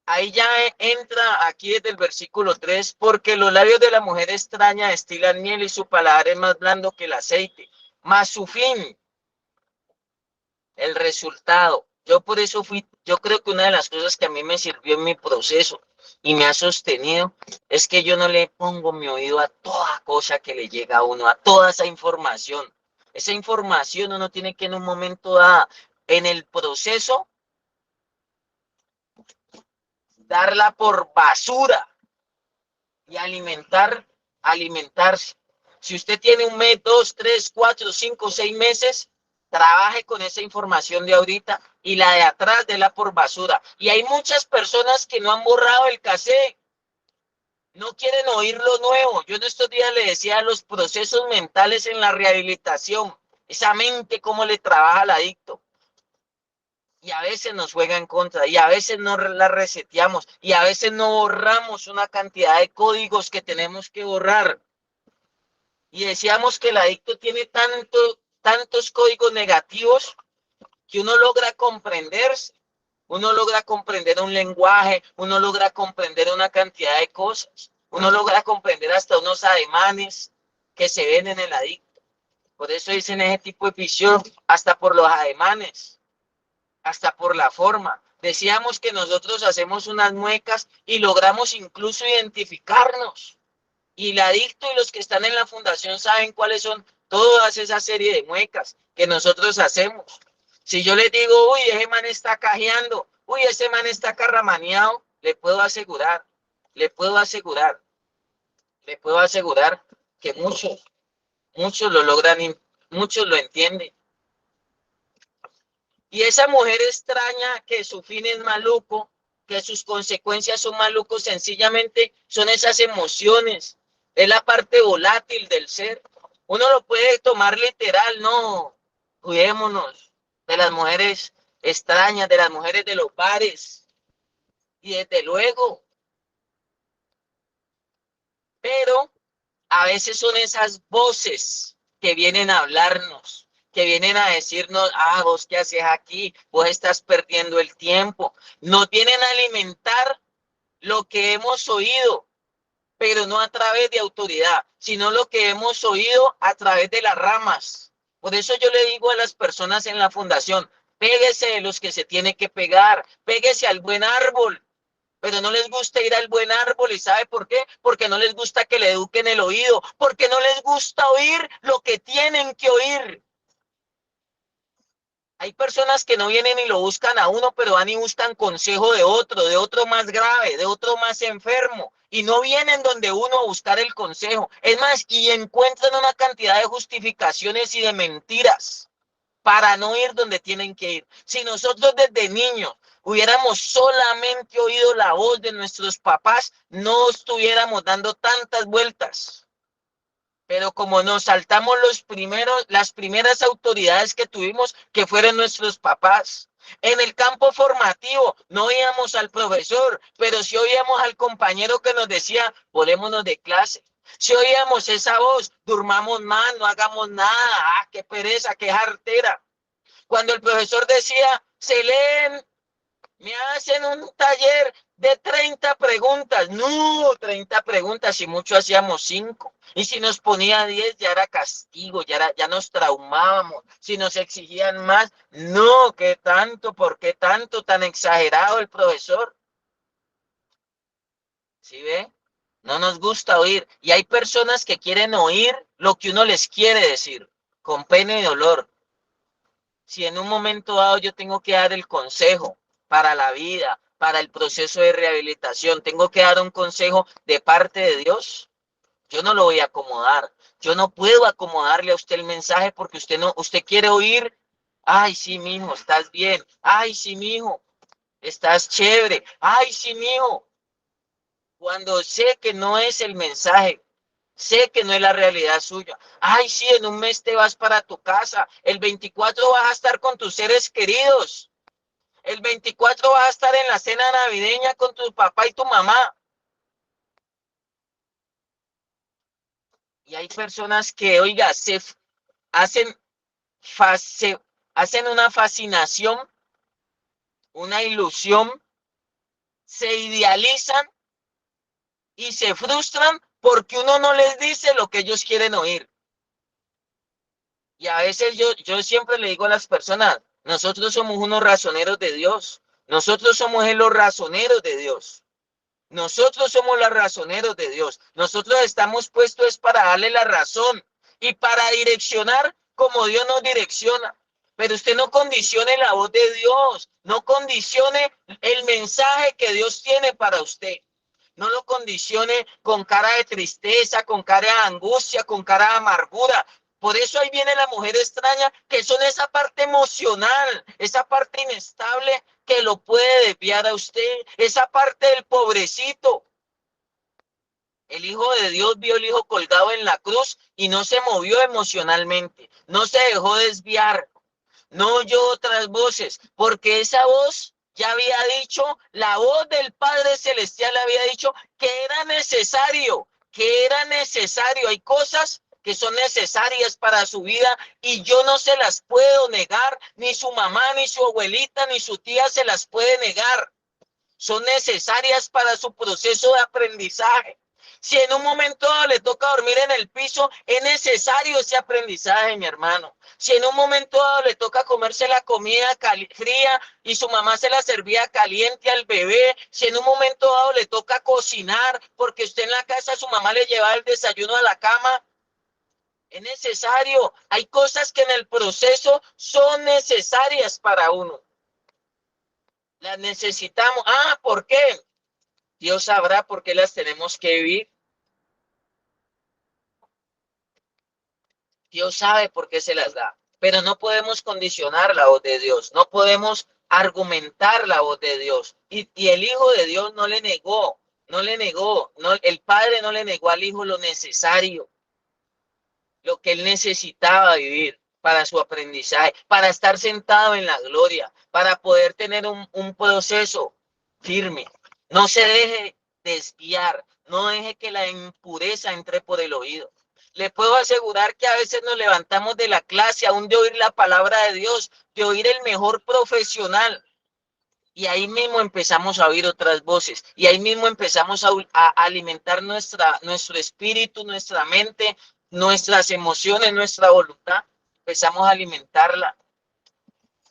ahí ya entra aquí desde el versículo 3, porque los labios de la mujer extraña destilan miel y su paladar es más blando que el aceite, mas su fin, el resultado. Yo por eso yo creo que una de las cosas que a mí me sirvió en mi proceso y me ha sostenido es que yo no le pongo mi oído a toda cosa que le llega a uno, a toda esa información. Esa información uno tiene que en un momento dado, en el proceso, darla por basura y alimentarse. Si usted tiene un mes, 2, 3, 4, 5, 6 meses, trabaje con esa información de ahorita y la de atrás déla por basura. Y hay muchas personas que no han borrado el cassette, no quieren oír lo nuevo. Yo en estos días le decía los procesos mentales en la rehabilitación, esa mente cómo le trabaja al adicto. Y a veces nos juega en contra, y a veces no la reseteamos, y a veces no borramos una cantidad de códigos que tenemos que borrar. Y decíamos que el adicto tiene tantos códigos negativos que uno logra comprenderse, uno logra comprender un lenguaje, uno logra comprender una cantidad de cosas, uno logra comprender hasta unos ademanes que se ven en el adicto. Por eso dicen ese tipo de visión, hasta por los ademanes, hasta por la forma. Decíamos que nosotros hacemos unas muecas y logramos incluso identificarnos. Y el adicto y los que están en la fundación saben cuáles son todas esa serie de muecas que nosotros hacemos. Si yo les digo, uy, ese man está cajeando, uy, ese man está carramaneado, le puedo asegurar, le puedo asegurar, le puedo asegurar que muchos lo logran, muchos lo entienden. Y esa mujer extraña que su fin es maluco, que sus consecuencias son malucos, sencillamente son esas emociones, es la parte volátil del ser. Uno lo puede tomar literal, no, cuidémonos de las mujeres extrañas, de las mujeres de los bares, y desde luego, pero a veces son esas voces que vienen a hablarnos, que vienen a decirnos, ah, vos qué haces aquí, vos estás perdiendo el tiempo. Nos vienen a alimentar lo que hemos oído, pero no a través de autoridad, sino lo que hemos oído a través de las ramas. Por eso yo le digo a las personas en la fundación, péguese de los que se tiene que pegar, péguese al buen árbol, pero no les gusta ir al buen árbol. ¿Y sabe por qué? Porque no les gusta que le eduquen el oído, porque no les gusta oír lo que tienen que oír. Hay personas que no vienen y lo buscan a uno, pero van y buscan consejo de otro más grave, de otro más enfermo, y no vienen donde uno a buscar el consejo. Es más, y encuentran una cantidad de justificaciones y de mentiras para no ir donde tienen que ir. Si nosotros desde niños hubiéramos solamente oído la voz de nuestros papás, no estuviéramos dando tantas vueltas. Pero como nos saltamos las primeras autoridades que tuvimos, que fueron nuestros papás. En el campo formativo no oíamos al profesor, pero sí oíamos al compañero que nos decía, volémonos de clase. Si oíamos esa voz, durmamos más, no hagamos nada, ah, qué pereza, qué jartera. Cuando el profesor decía, se leen, me hacen un taller de 30 preguntas. No, 30 preguntas, si mucho hacíamos 5. Y si nos ponía 10 ya era castigo, ya nos traumábamos. Si nos exigían más, no, ¿qué tanto? ¿Por qué tanto tan exagerado el profesor? ¿Sí ve? No nos gusta oír. Y hay personas que quieren oír lo que uno les quiere decir, con pena y dolor. Si en un momento dado yo tengo que dar el consejo para la vida, para el proceso de rehabilitación, tengo que dar un consejo de parte de Dios, yo no lo voy a acomodar. Yo no puedo acomodarle a usted el mensaje porque usted quiere oír, ay, sí, mijo, estás bien, ay, sí, mijo, estás chévere. Ay, sí, mijo. Cuando sé que no es el mensaje, sé que no es la realidad suya. Ay, sí, en un mes te vas para tu casa. El 24 vas a estar con tus seres queridos. El 24 vas a estar en la cena navideña con tu papá y tu mamá. Y hay personas que, oiga, hacen, se hacen una fascinación, una ilusión, se idealizan y se frustran porque uno no les dice lo que ellos quieren oír. Y a veces yo siempre le digo a las personas, nosotros somos unos razoneros de Dios. Nosotros somos los razoneros de Dios. Nosotros somos los razoneros de Dios. Nosotros estamos puestos para darle la razón y para direccionar como Dios nos direcciona. Pero usted no condicione la voz de Dios, no condicione el mensaje que Dios tiene para usted. No lo condicione con cara de tristeza, con cara de angustia, con cara de amargura. Por eso ahí viene la mujer extraña, que son esa parte emocional, esa parte inestable que lo puede desviar a usted, esa parte del pobrecito. El Hijo de Dios vio el Hijo colgado en la cruz y no se movió emocionalmente, no se dejó desviar, no oyó otras voces, porque esa voz ya había dicho, la voz del Padre Celestial había dicho que era necesario, que era necesario. Hay cosas que son necesarias para su vida y yo no se las puedo negar, ni su mamá, ni su abuelita, ni su tía se las puede negar. Son necesarias para su proceso de aprendizaje. Si en un momento le toca dormir en el piso, es necesario ese aprendizaje, mi hermano. Si en un momento le toca comerse la comida fría y su mamá se la servía caliente al bebé, si en un momento dado le toca cocinar porque usted en la casa su mamá le lleva el desayuno a la cama, es necesario. Hay cosas que en el proceso son necesarias para uno. Las necesitamos. ¿Por qué? Dios sabrá por qué las tenemos que vivir. Dios sabe por qué se las da. Pero no podemos condicionar la voz de Dios. No podemos argumentar la voz de Dios. Y el Hijo de Dios no le negó. No le negó. No, el Padre no le negó al Hijo lo necesario. Lo que él necesitaba vivir para su aprendizaje. Para estar sentado en la gloria. Para poder tener un proceso firme. No se deje desviar. No deje que la impureza entre por el oído. Le puedo asegurar que a veces nos levantamos de la clase, aún de oír la palabra de Dios, de oír el mejor profesional. Y ahí mismo empezamos a oír otras voces. Y ahí mismo empezamos a alimentar nuestro espíritu, nuestra mente, nuestras emociones, nuestra voluntad. Empezamos a alimentarla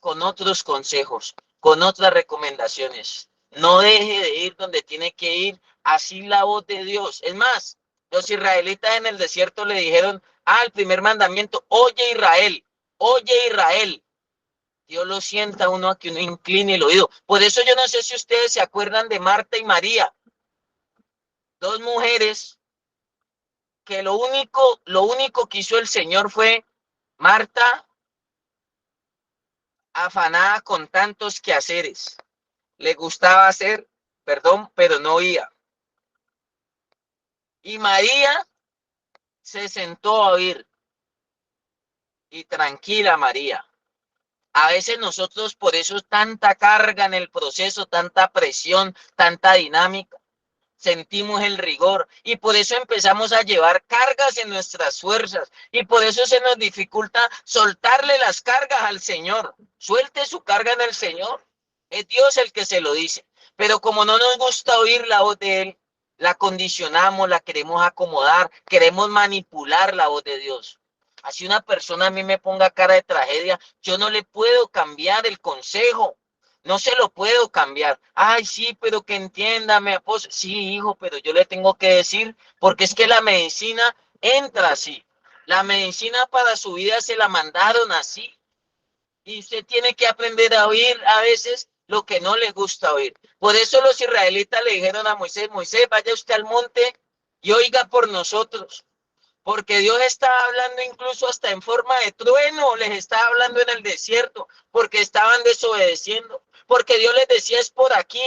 con otros consejos, con otras recomendaciones. No deje de ir donde tiene que ir, así la voz de Dios. Es más, los israelitas en el desierto le dijeron, el primer mandamiento, oye Israel. Dios lo sienta a uno a que uno incline el oído. Por eso yo no sé si ustedes se acuerdan de Marta y María, dos mujeres que lo único que hizo el Señor fue Marta afanada con tantos quehaceres. Le gustaba hacer, perdón, pero no oía. Y María se sentó a oír. Y tranquila, María. A veces nosotros por eso tanta carga en el proceso, tanta presión, tanta dinámica, sentimos el rigor y por eso empezamos a llevar cargas en nuestras fuerzas y por eso se nos dificulta soltarle las cargas al Señor. Suelte su carga en el Señor. Es Dios el que se lo dice. Pero como no nos gusta oír la voz de Él, la condicionamos, la queremos acomodar, queremos manipular la voz de Dios. Así una persona a mí me ponga cara de tragedia, yo no le puedo cambiar el consejo. No se lo puedo cambiar. Ay, sí, pero que entiéndame, apóstol. Sí, hijo, pero yo le tengo que decir, porque es que la medicina entra así. La medicina para su vida se la mandaron así. Y usted tiene que aprender a oír a veces lo que no le gusta oír. Por eso los israelitas le dijeron a Moisés, Moisés, vaya usted al monte y oiga por nosotros. Porque Dios está hablando incluso hasta en forma de trueno, les está hablando en el desierto, porque estaban desobedeciendo. porque Dios les decía es por aquí,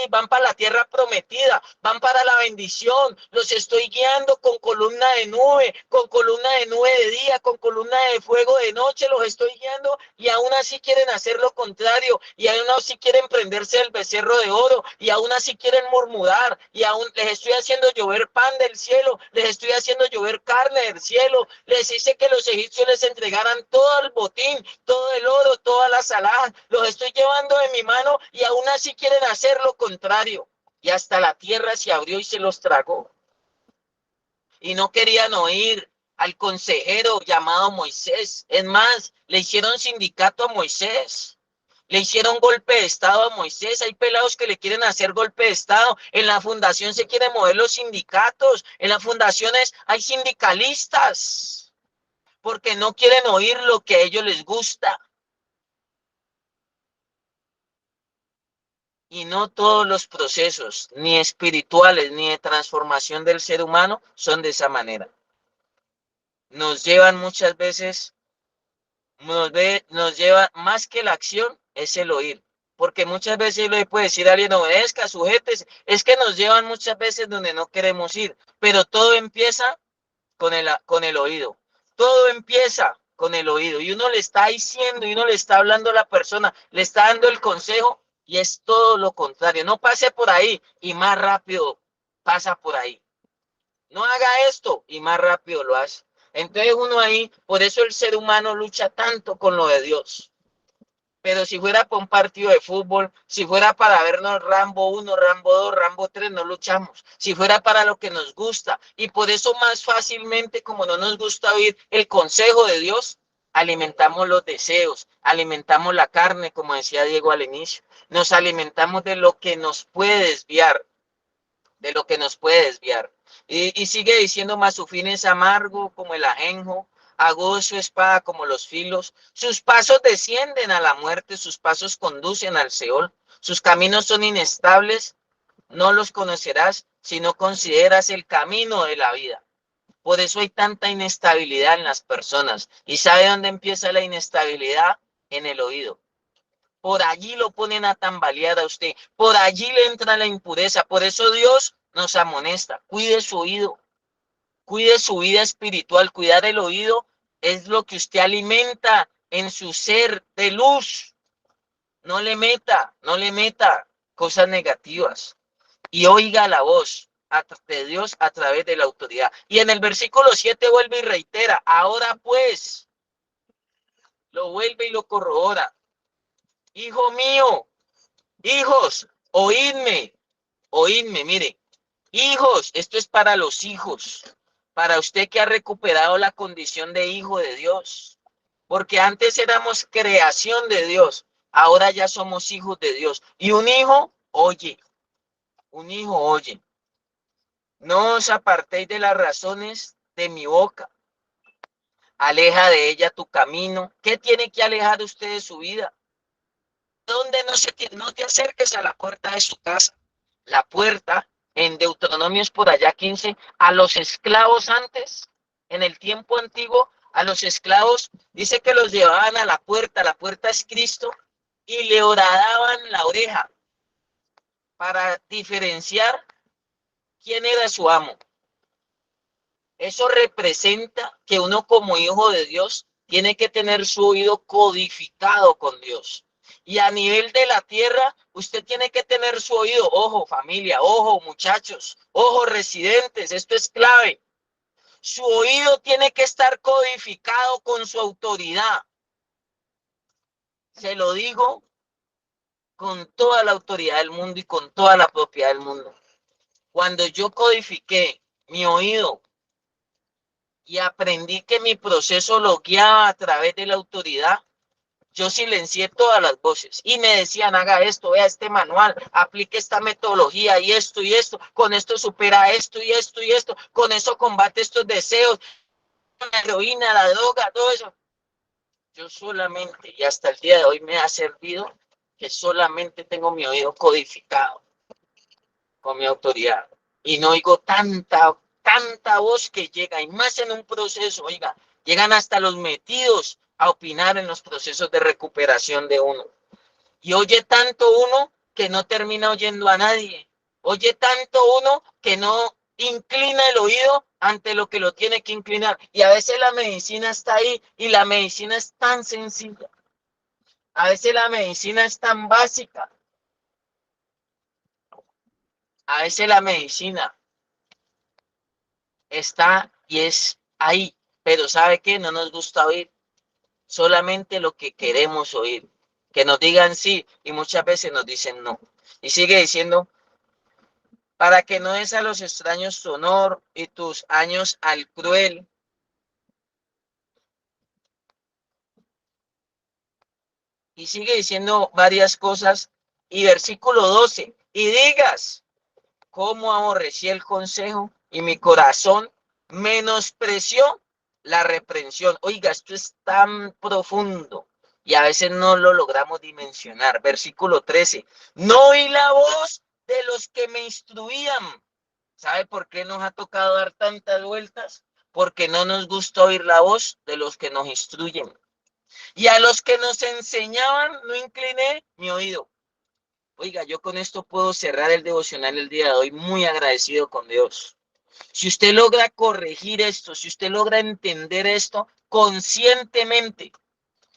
van para la tierra prometida, van para la bendición, los estoy guiando con columna de nube de día, con columna de fuego de noche, los estoy guiando y aún así quieren hacer lo contrario, y aún así quieren prenderse el becerro de oro, y aún así quieren murmurar, y aún les estoy haciendo llover pan del cielo, les estoy haciendo llover carne del cielo, les hice que los egipcios les entregaran todo el botín, todo el oro, todas las alhajas, los estoy llevando de mi mano y aún así quieren hacer lo contrario. Y hasta la tierra se abrió y se los tragó. Y no querían oír al consejero llamado Moisés. Es más, le hicieron sindicato a Moisés. Le hicieron golpe de estado a Moisés. Hay pelados que le quieren hacer golpe de estado. En la fundación se quieren mover los sindicatos. En las fundaciones hay sindicalistas porque no quieren oír lo que a ellos les gusta. Y no todos los procesos, ni espirituales, ni de transformación del ser humano, son de esa manera. Nos llevan muchas veces, nos lleva más que la acción, es el oír. Porque muchas veces le puede decir a alguien, obedezca, sujétese. Es que nos llevan muchas veces donde no queremos ir. Pero todo empieza con el oído. Todo empieza con el oído. Y uno le está diciendo, y uno le está hablando a la persona, le está dando el consejo, y es todo lo contrario. No pase por ahí y más rápido pasa por ahí. No haga esto y más rápido lo hace. Entonces uno ahí, por eso el ser humano lucha tanto con lo de Dios. Pero si fuera para un partido de fútbol, si fuera para vernos Rambo 1, Rambo 2, Rambo 3, no luchamos. Si fuera para lo que nos gusta. Y por eso más fácilmente, como no nos gusta oír el consejo de Dios, alimentamos los deseos, alimentamos la carne, como decía Diego al inicio. Nos alimentamos de lo que nos puede desviar, de lo que nos puede desviar. Y sigue diciendo, mas su fin es amargo como el ajenjo, agudo su espada como los filos, sus pasos descienden a la muerte, sus pasos conducen al Seol, sus caminos son inestables, no los conocerás si no consideras el camino de la vida. Por eso hay tanta inestabilidad en las personas. ¿Y sabe dónde empieza la inestabilidad? En el oído. Por allí lo ponen a tambalear a usted, por allí le entra la impureza. Por eso Dios nos amonesta, cuide su oído, cuide su vida espiritual. Cuidar el oído es lo que usted alimenta en su ser de luz. No le meta cosas negativas y oiga la voz de Dios a través de la autoridad. Y en el versículo 7 vuelve y reitera, ahora pues, lo vuelve y lo corrobora. Hijo mío, hijos, oídme, mire, hijos, esto es para los hijos, para usted que ha recuperado la condición de hijo de Dios, porque antes éramos creación de Dios, ahora ya somos hijos de Dios. Y un hijo oye, no os apartéis de las razones de mi boca, aleja de ella tu camino. ¿Qué tiene que alejar usted de su vida? Donde no te acerques a la puerta de su casa. La puerta, en Deuteronomios por allá 15, a los esclavos antes, en el tiempo antiguo, a los esclavos, dice que los llevaban a la puerta es Cristo, y le horadaban la oreja para diferenciar quién era su amo. Eso representa que uno como hijo de Dios tiene que tener su oído codificado con Dios. Y a nivel de la tierra, usted tiene que tener su oído. Ojo familia, ojo muchachos, ojo residentes, esto es clave. Su oído tiene que estar codificado con su autoridad. Se lo digo con toda la autoridad del mundo y con toda la propiedad del mundo. Cuando yo codifiqué mi oído y aprendí que mi proceso lo guiaba a través de la autoridad, yo silencié todas las voces y me decían, haga esto, vea este manual, aplique esta metodología y esto, con esto supera esto y esto y esto, con eso combate estos deseos, la heroína, la droga, todo eso. Yo solamente, y hasta el día de hoy me ha servido, que solamente tengo mi oído codificado con mi autoridad y no oigo tanta voz que llega, y más en un proceso, oiga, llegan hasta los metidos a opinar en los procesos de recuperación de uno. Y oye tanto uno que no termina oyendo a nadie. Oye tanto uno que no inclina el oído ante lo que lo tiene que inclinar. Y a veces la medicina está ahí y la medicina es tan sencilla. A veces la medicina es tan básica. A veces la medicina está y es ahí. Pero ¿sabe qué? No nos gusta oír solamente lo que queremos oír. Que nos digan sí y muchas veces nos dicen no. Y sigue diciendo, para que no des a los extraños tu honor y tus años al cruel. Y sigue diciendo varias cosas. Y versículo 12, y digas, cómo aborrecí el consejo y mi corazón menospreció la reprensión. Oiga, esto es tan profundo y a veces no lo logramos dimensionar. Versículo 13, no oí la voz de los que me instruían. ¿Sabe por qué nos ha tocado dar tantas vueltas? Porque no nos gusta oír la voz de los que nos instruyen. Y a los que nos enseñaban no incliné mi oído. Oiga, yo con esto puedo cerrar el devocional el día de hoy muy agradecido con Dios. Si usted logra corregir esto, si usted logra entender esto conscientemente,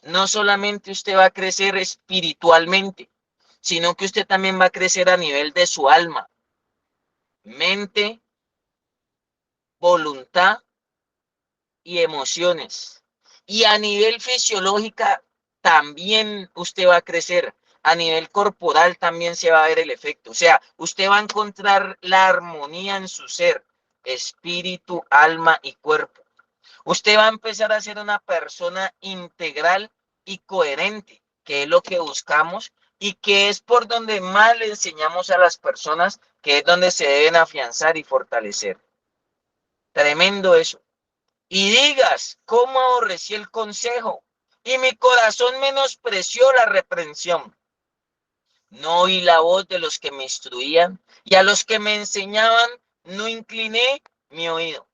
no solamente usted va a crecer espiritualmente, sino que usted también va a crecer a nivel de su alma, mente, voluntad y emociones. Y a nivel fisiológica también usted va a crecer. A nivel corporal también se va a ver el efecto. O sea, usted va a encontrar la armonía en su ser, espíritu, alma y cuerpo. Usted va a empezar a ser una persona integral y coherente, que es lo que buscamos y que es por donde más le enseñamos a las personas que es donde se deben afianzar y fortalecer. Tremendo eso. Y digas, ¿cómo aborrecí el consejo? Y mi corazón menospreció la reprensión. No oí la voz de los que me instruían, y a los que me enseñaban no incliné mi oído.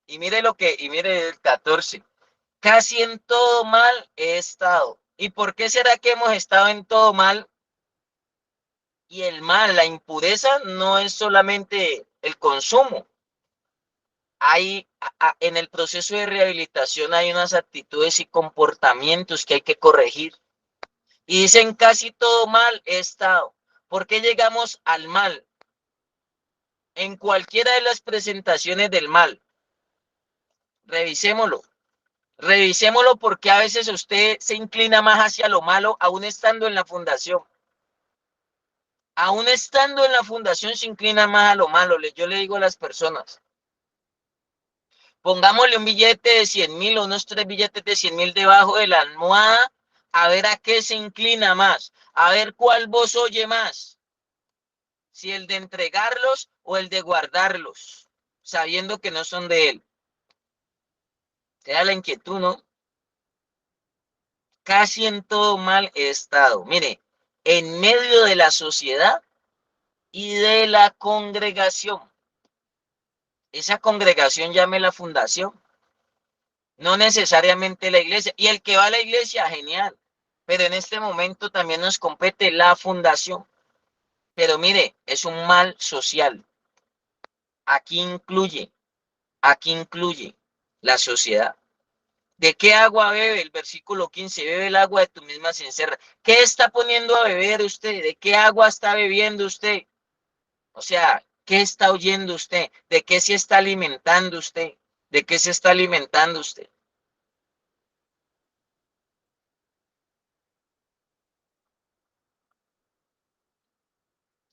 Y mire el 14. Casi en todo mal he estado. ¿Y por qué será que hemos estado en todo mal? Y el mal, la impureza, no es solamente el consumo. En el proceso de rehabilitación hay unas actitudes y comportamientos que hay que corregir. Y dicen casi todo mal he estado. ¿Por qué llegamos al mal? En cualquiera de las presentaciones del mal. Revisémoslo. Revisémoslo porque a veces usted se inclina más hacia lo malo aún estando en la fundación. Aún estando en la fundación se inclina más a lo malo. Yo le digo a las personas, pongámosle un billete de 100.000 o unos 3 billetes de 100.000 debajo de la almohada, a ver a qué se inclina más, a ver cuál voz oye más, si el de entregarlos o el de guardarlos, sabiendo que no son de él. Queda la inquietud, ¿no? Casi en todo mal he estado. Mire, en medio de la sociedad y de la congregación. Esa congregación llame la fundación. No necesariamente la iglesia. Y el que va a la iglesia, genial. Pero en este momento también nos compete la fundación. Pero mire, es un mal social. Aquí aquí incluye la sociedad. ¿De qué agua bebe? El versículo 15, bebe el agua de tu misma cencerra. ¿Qué está poniendo a beber usted? ¿De qué agua está bebiendo usted? O sea, ¿qué está oyendo usted? ¿De qué se está alimentando usted? ¿De qué se está alimentando usted?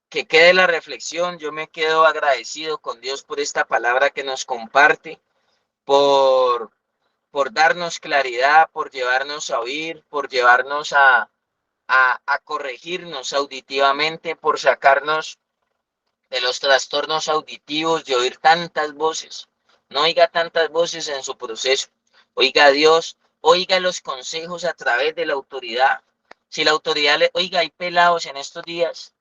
Que quede la reflexión. Yo me quedo agradecido con Dios por esta palabra que nos comparte, por, por darnos claridad, por llevarnos a oír, por llevarnos a corregirnos auditivamente, por sacarnos de los trastornos auditivos, de oír tantas voces. No oiga tantas voces en su proceso. Oiga a Dios, oiga los consejos a través de la autoridad. Si la autoridad le, oiga, hay pelados en estos días.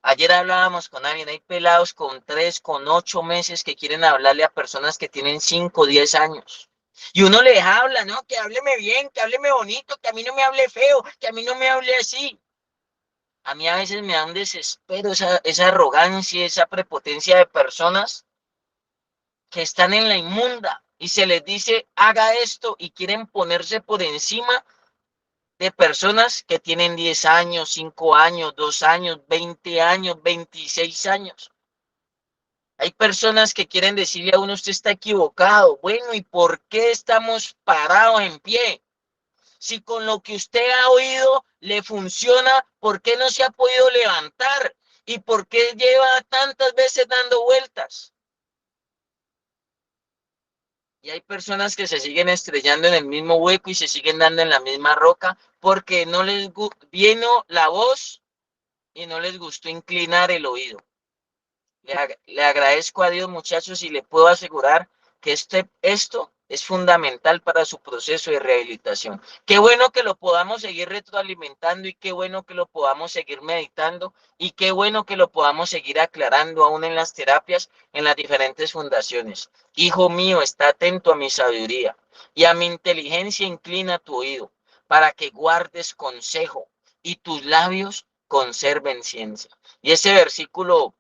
Ayer hablábamos con alguien, hay pelados con 3, con 8 meses que quieren hablarle a personas que tienen 5, 10 años. Y uno les habla, ¿no? Que hábleme bien, que hábleme bonito, que a mí no me hable feo, que a mí no me hable así. A mí a veces me da un desespero esa arrogancia, esa prepotencia de personas que están en la inmunda y se les dice haga esto y quieren ponerse por encima de personas que tienen 10 años, 5 años, 2 años, 20 años, 26 años. Hay personas que quieren decirle a uno, usted está equivocado. Bueno, ¿y por qué estamos parados en pie? Si con lo que usted ha oído le funciona, ¿por qué no se ha podido levantar? ¿Y por qué lleva tantas veces dando vueltas? Y hay personas que se siguen estrellando en el mismo hueco y se siguen dando en la misma roca porque no les vino la voz y no les gustó inclinar el oído. Le agradezco a Dios, muchachos, y le puedo asegurar que esto es fundamental para su proceso de rehabilitación. Qué bueno que lo podamos seguir retroalimentando y qué bueno que lo podamos seguir meditando y qué bueno que lo podamos seguir aclarando aún en las terapias, en las diferentes fundaciones. Hijo mío, está atento a mi sabiduría y a mi inteligencia inclina tu oído para que guardes consejo y tus labios conserven ciencia. Y ese versículo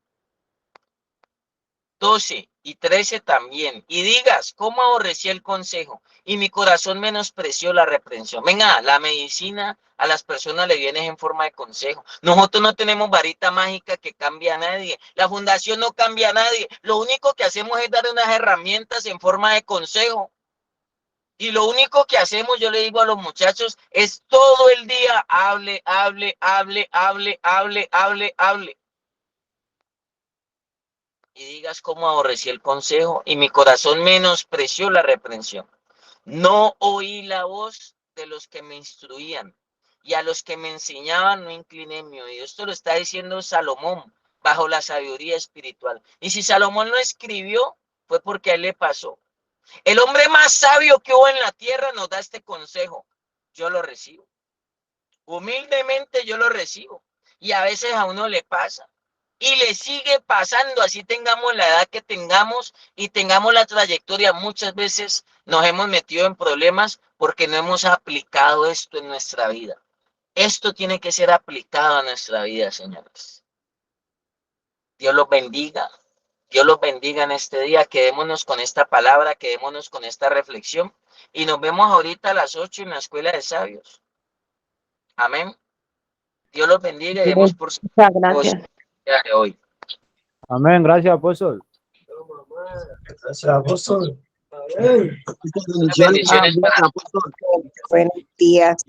12 y 13 también. Y digas, ¿cómo aborrecí el consejo? Y mi corazón menospreció la reprensión. Venga, la medicina a las personas le viene en forma de consejo. Nosotros no tenemos varita mágica que cambie a nadie. La fundación no cambia a nadie. Lo único que hacemos es dar unas herramientas en forma de consejo. Y lo único que hacemos, yo le digo a los muchachos, es todo el día hable, hable, hable, hable, hable, hable, hable. Y digas cómo aborrecí el consejo y mi corazón menospreció la reprensión. No oí la voz de los que me instruían y a los que me enseñaban no incliné mi oído. Esto lo está diciendo Salomón bajo la sabiduría espiritual. Y si Salomón lo escribió, fue porque a él le pasó. El hombre más sabio que hubo en la tierra nos da este consejo. Yo lo recibo. Humildemente yo lo recibo. Y a veces a uno le pasa. Y le sigue pasando, así tengamos la edad que tengamos y tengamos la trayectoria. Muchas veces nos hemos metido en problemas porque no hemos aplicado esto en nuestra vida. Esto tiene que ser aplicado a nuestra vida, señores. Dios los bendiga. Dios los bendiga en este día. Quedémonos con esta palabra, quedémonos con esta reflexión. Y nos vemos ahorita a las 8 en la Escuela de Sabios. Amén. Dios los bendiga y demos por su Muchas gracias. de hoy. Amén, gracias, apóstol. Gracias, apóstol. Bendiciones para Buenos días.